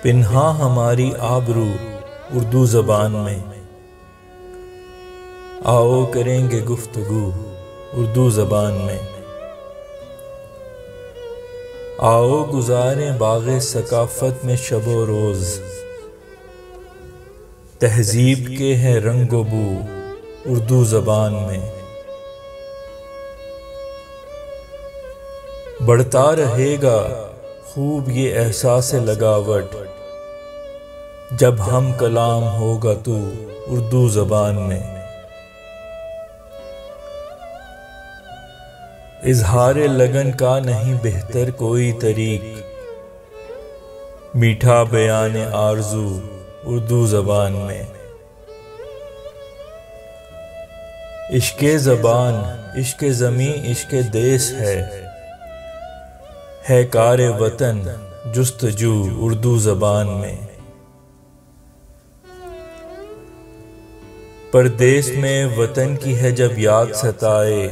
پنہاں ہماری آبرو اردو زبان میں، آؤ کریں گے گفتگو اردو زبان میں۔ آؤ گزاریں باغ ثقافت میں شب و روز، تہذیب کے ہیں رنگ و بو اردو زبان میں۔ بڑھتا رہے گا خوب یہ احساس لگاوٹ، جب ہم کلام ہوگا تو اردو زبان میں۔ اظہار لگن کا نہیں بہتر کوئی طریق، میٹھا بیان آرزو اردو زبان میں۔ عشق زبان، عشق زمیں، عشق دیس ہے کار وطن جستجو اردو زبان میں۔ پردیس میں وطن کی ہے جب یاد ستائے،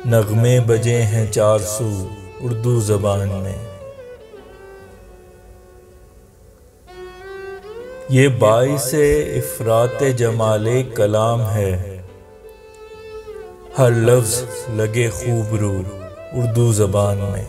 نغمے بجے ہیں چار سو اردو زبان میں۔ یہ باعث افراط جمال کلام ہے، ہر لفظ لگے خوب رو اردو زبان میں۔